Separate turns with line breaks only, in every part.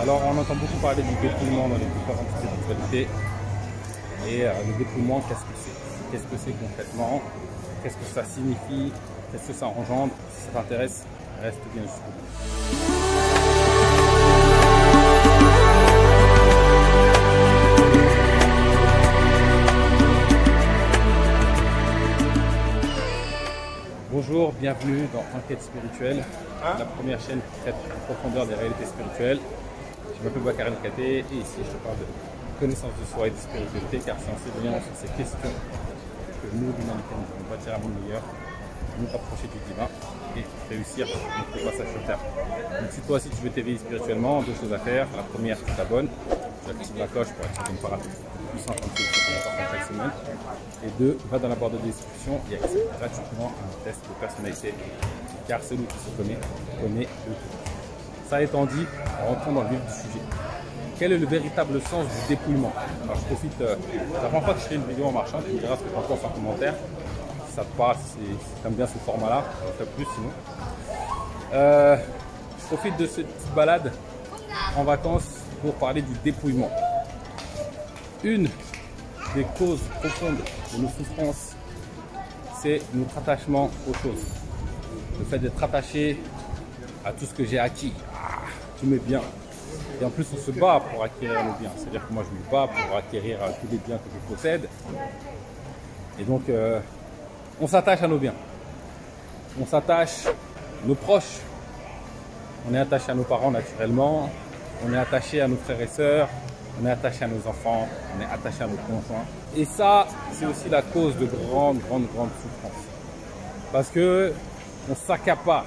Alors, on entend beaucoup parler du dépouillement dans les différentes spiritualités. Et le dépouillement, qu'est-ce que c'est? Qu'est-ce que c'est concrètement? Qu'est-ce que ça signifie? Qu'est-ce que ça engendre? Si ça t'intéresse, reste bien jusqu'au bout. Bonjour, bienvenue dans Enquête spirituelle, la première chaîne qui traite en profondeur des réalités spirituelles. Je m'appelle Bakary Nkaté et ici je te parle de connaissance de soi et de spiritualité, car c'est en s'éveillant sur ces questions que nous, l'humanité, nous pouvons bâtir un monde meilleur, nous rapprocher du divin et réussir notre passage sur Terre. Donc si toi aussi tu veux t'éveiller spirituellement, deux choses à faire. La première, tu t'abonnes, tu actives la cloche pour être une parade puissante en chaque semaine. Et deux, va dans la barre de description et accède gratuitement à un test de personnalité, car celui qui se connaît le tout. Ça étant dit, rentrons dans le vif du sujet. Quel est le véritable sens du dépouillement? Alors je profite, la première fois que je ferai une vidéo en marchant, tu me diras ce que tu en penses en commentaire. Si ça te parle, si tu aimes bien ce format-là, ça ferait plus sinon. Je profite de cette petite balade en vacances pour parler du dépouillement. Une des causes profondes de nos souffrances, c'est notre attachement aux choses. Le fait d'être attaché à tout ce que j'ai acquis, tous mes biens. Et en plus, on se bat pour acquérir nos biens. C'est-à-dire que moi, je me bats pour acquérir tous les biens que je possède. Et donc, on s'attache à nos biens. On s'attache à nos proches. On est attaché à nos parents naturellement. On est attaché à nos frères et sœurs. On est attaché à nos enfants. On est attaché à nos conjoints. Et ça, c'est aussi la cause de grandes souffrances. Parce que on s'accapare.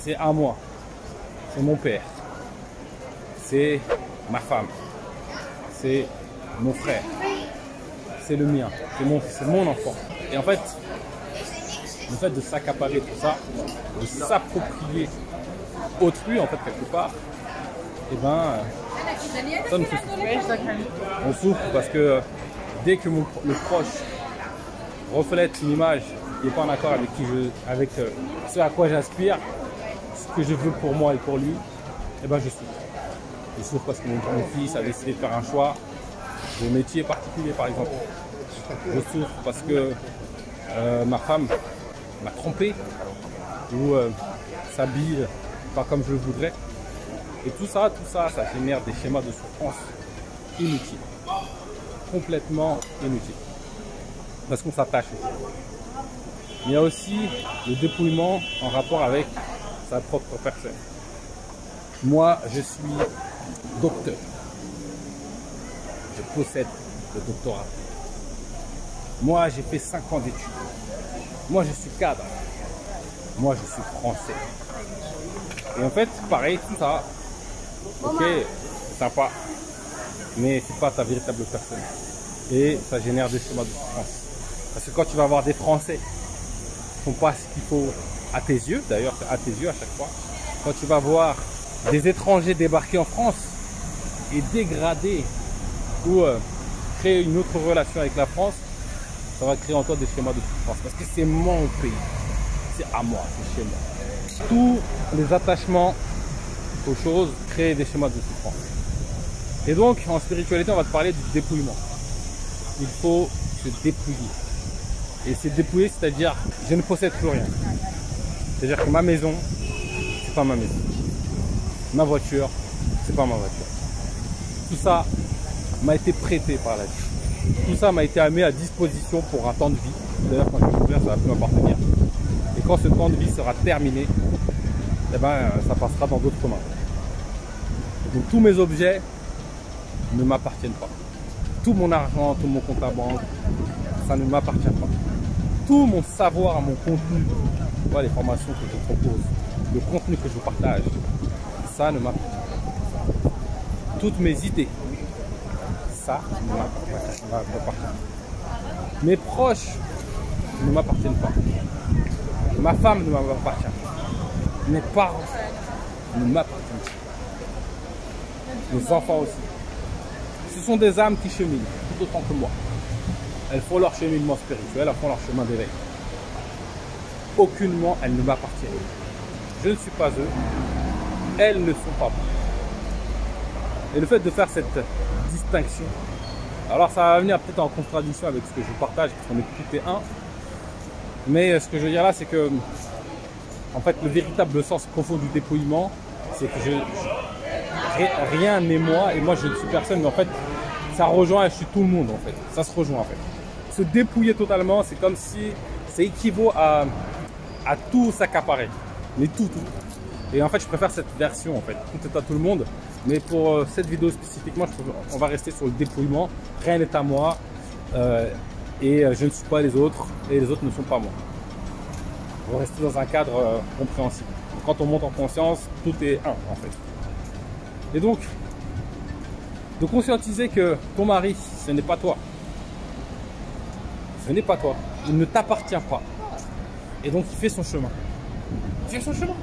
C'est à moi. C'est mon père. C'est ma femme. C'est mon frère. C'est le mien. C'est mon enfant. Et en fait, le fait de s'accaparer tout ça, de s'approprier autrui, en fait, quelque part, et ben, ça nous fait souffrir. On souffre parce que dès que le proche reflète une image qui n'est pas en accord avec ce à quoi j'aspire, ce que je veux pour moi et pour lui, et ben je souffre. Je souffre parce que mon fils a décidé de faire un choix de métier particulier, par exemple. Je souffre parce que ma femme m'a trompé ou s'habille pas comme je le voudrais. Et tout ça, ça génère des schémas de souffrance inutiles. Complètement inutiles. Parce qu'on s'attache. Il y a aussi le dépouillement en rapport avec sa propre personne. Moi, je suis docteur. Je possède le doctorat. Moi, j'ai fait 5 ans d'études. Moi, je suis cadre. Moi, je suis français. Et en fait, pareil, tout ça, ok, sympa, mais c'est pas ta véritable personne. Et ça génère des schémas de souffrance. Parce que quand tu vas avoir des Français qui font pas ce qu'il faut à tes yeux, d'ailleurs, c'est à tes yeux à chaque fois, quand tu vas voir des étrangers débarquer en France et dégrader ou créer une autre relation avec la France, ça va créer en toi des schémas de souffrance. Parce que c'est mon pays, c'est à moi, c'est chez moi. Tous les attachements aux choses créent des schémas de souffrance. Et donc, en spiritualité, on va te parler du dépouillement. Il faut se dépouiller. Et c'est dépouiller, c'est-à-dire, je ne possède plus rien. C'est-à-dire que ma maison, c'est pas ma maison. Ma voiture, c'est pas ma voiture. Tout ça m'a été prêté par la vie. Tout ça m'a été mis à disposition pour un temps de vie. D'ailleurs, quand je vais mourir, ça va plus m'appartenir. Et quand ce temps de vie sera terminé, eh ben, ça passera dans d'autres mains. Donc tous mes objets ne m'appartiennent pas. Tout mon argent, tout mon compte à banque, ça ne m'appartient pas. Tout mon savoir, mon contenu, les formations que je propose, le contenu que je partage, ça ne m'appartient pas. Toutes mes idées, ça ne m'appartient pas. Mes proches ne m'appartiennent pas. Ma femme ne m'appartient pas. Mes parents ne m'appartiennent pas. Mes enfants aussi. Ce sont des âmes qui cheminent tout autant que moi. Elles font leur cheminement spirituel, elles font leur chemin d'éveil. Aucunement elles ne m'appartiennent. Je ne suis pas eux. Elles ne sont pas moi. Et le fait de faire cette distinction, alors ça va venir peut-être en contradiction avec ce que je partage, parce qu'on est tout et un. Mais ce que je veux dire là, c'est que en fait, le véritable sens profond du dépouillement, c'est que rien n'est moi et moi je ne suis personne, mais en fait, ça rejoint, je suis tout le monde en fait. Ça se rejoint en fait. Se dépouiller totalement, c'est comme si ça équivaut à tout s'accaparer. Mais tout. Et en fait, je préfère cette version en fait. Tout est à tout le monde. Mais pour cette vidéo spécifiquement, on va rester sur le dépouillement. Rien n'est à moi. Et je ne suis pas les autres. Et les autres ne sont pas moi. On va rester dans un cadre compréhensible. Donc, quand on monte en conscience, tout est un en fait. Et donc, de conscientiser que ton mari, ce n'est pas toi. Ce n'est pas toi. Il ne t'appartient pas. Et donc, il fait son chemin. Il fait son chemin.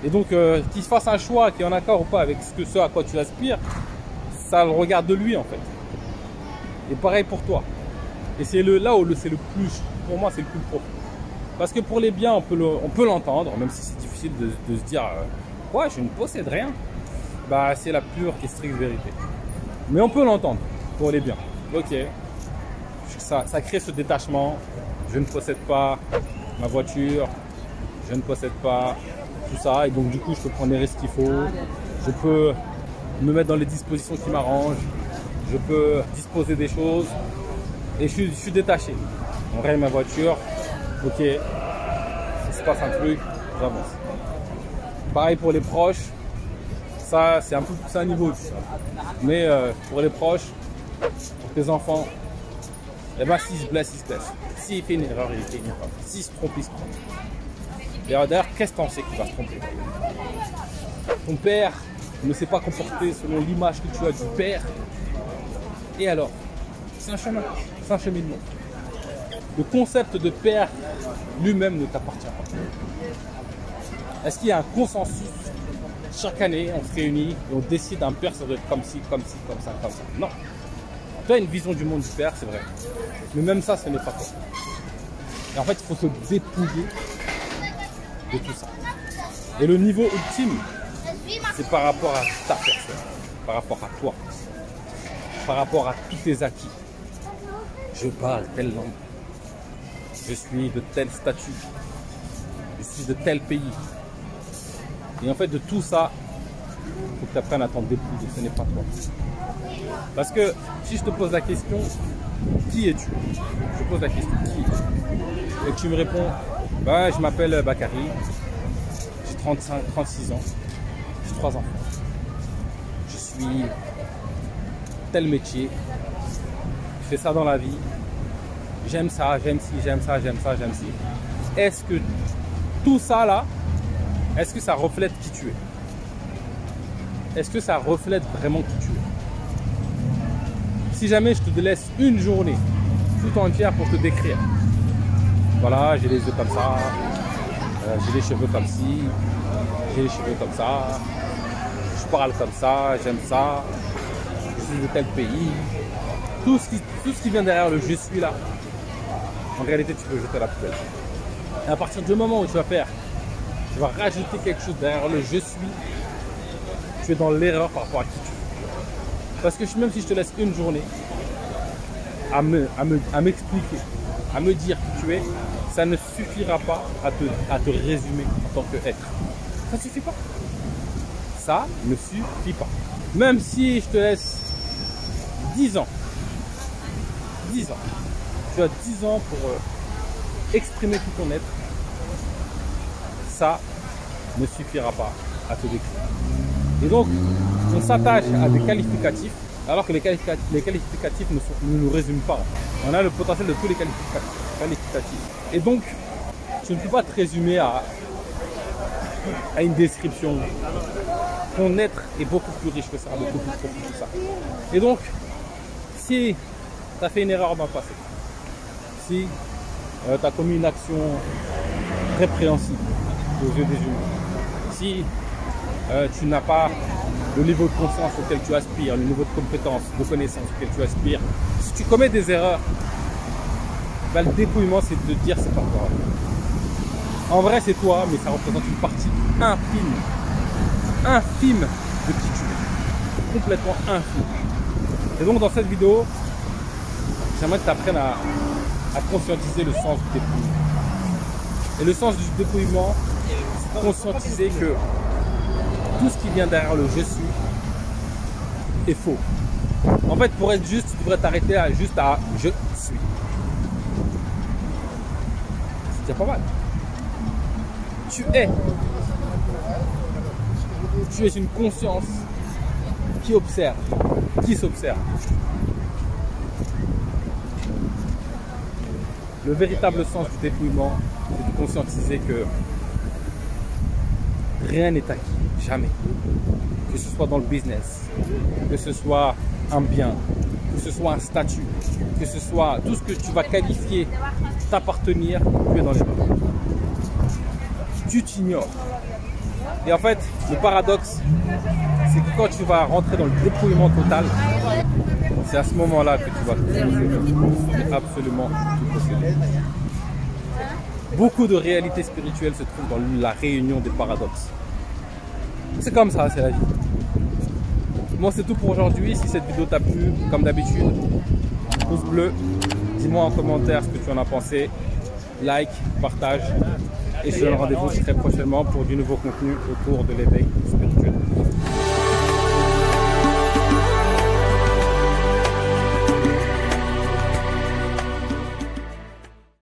Et donc, qu'il fasse un choix qui est en accord ou pas avec ce à quoi tu aspires, ça le regarde de lui en fait. Et pareil pour toi. Et c'est là où c'est le plus, pour moi, c'est le plus profond. Parce que pour les biens, on peut l'entendre, même si c'est difficile de se dire ouais, je ne possède rien. Bah, c'est la pure et stricte vérité. Mais on peut l'entendre pour les biens. Ok, ça crée ce détachement. Je ne possède pas ma voiture, je ne possède pas tout ça, et donc du coup je peux prendre les risques qu'il faut, je peux me mettre dans les dispositions qui m'arrangent, je peux disposer des choses, et je suis détaché. On règle ma voiture, ok, s'il se passe un truc, j'avance. Pareil pour les proches, ça c'est un niveau dessus. Mais pour les proches, pour tes enfants, eh ben s'il se blesse, il se blesse. S'il fait une erreur, il fait une erreur. S'il se trompe, il se trompe. Et d'ailleurs, qu'est-ce que t'en sais qu'il va se tromper? Ton père ne s'est pas comporté selon l'image que tu as du père. Et alors? C'est un chemin, c'est un cheminement. Le concept de père lui-même ne t'appartient pas. Est-ce qu'il y a un consensus? Chaque année, on se réunit et on décide un père, ça doit être comme ci, comme ci, comme ça, comme ça. Non. Tu as une vision du monde du père, c'est vrai. Mais même ça, ce n'est pas toi. Et en fait, il faut se dépouiller de tout ça. Et le niveau ultime, c'est par rapport à ta personne, par rapport à toi, par rapport à tous tes acquis. Je parle telle langue, je suis de tel statut, je suis de tel pays. Et en fait, de tout ça, il faut que tu apprennes à t'en dépouiller, ce n'est pas toi. Parce que si je te pose la question, qui es-tu? Je pose la question, qui es-tu? Et tu me réponds, bah, je m'appelle Bakary, j'ai 36 ans, j'ai 3 enfants. Je suis tel métier, je fais ça dans la vie, j'aime ça, j'aime ci, j'aime ça, j'aime ça, j'aime ci. Est-ce que tout ça là, est-ce que ça reflète qui tu es? Est-ce que ça reflète vraiment qui tu es? Si jamais je te laisse une journée tout entière pour te décrire, voilà, j'ai les yeux comme ça, j'ai les cheveux comme ci, j'ai les cheveux comme ça, je parle comme ça, j'aime ça, je suis de tel pays, tout ce qui vient derrière le je suis là, en réalité tu peux jeter à la poubelle. Et à partir du moment où tu vas rajouter quelque chose derrière le je suis, tu es dans l'erreur par rapport à qui tu es. Parce que même si je te laisse une journée à m'expliquer, à me dire qui tu es, ça ne suffira pas à te résumer en tant qu'être. Ça ne suffit pas. Ça ne suffit pas. Même si je te laisse 10 ans, tu as 10 ans pour exprimer tout ton être, ça ne suffira pas à te décrire. Et donc, on s'attache à des qualificatifs, alors que les qualificatifs ne nous résument pas. On a le potentiel de tous les qualificatifs. Et donc, tu ne peux pas te résumer à une description. Ton être est beaucoup plus riche que ça, beaucoup plus profond que ça. Et donc, si tu as fait une erreur dans le passé, si tu as commis une action répréhensible aux yeux des humains, si tu n'as pas le niveau de conscience auquel tu aspires, le niveau de compétence, de connaissance auquel tu aspires, si tu commets des erreurs, ben, le dépouillement c'est de te dire c'est pas toi. En vrai c'est toi, mais ça représente une partie infime de qui tu es. complètement infini. Et donc dans cette vidéo, j'aimerais que tu apprennes à conscientiser le sens du dépouillement. Et le sens du dépouillement, c'est conscientiser que tout ce qui vient derrière le je suis est faux. En fait, pour être juste, tu devrais t'arrêter juste à je suis. C'est pas mal. Tu es. Tu es une conscience qui observe, qui s'observe. Le véritable sens du dépouillement, c'est de conscientiser que rien n'est acquis, jamais. Que ce soit dans le business, que ce soit un bien, que ce soit un statut, que ce soit tout ce que tu vas qualifier t'appartenir, tu es dans les mains. Tu t'ignores. Et en fait, le paradoxe, c'est que quand tu vas rentrer dans le dépouillement total, c'est à ce moment-là que tu vas posséder absolument tout posséder. Beaucoup de réalités spirituelles se trouvent dans la réunion des paradoxes. C'est comme ça, c'est la vie. Bon, c'est tout pour aujourd'hui. Si cette vidéo t'a plu, comme d'habitude, pouce bleu, dis-moi en commentaire ce que tu en as pensé, like, partage, et je te donne rendez-vous très prochainement pour du nouveau contenu autour de l'éveil spirituel.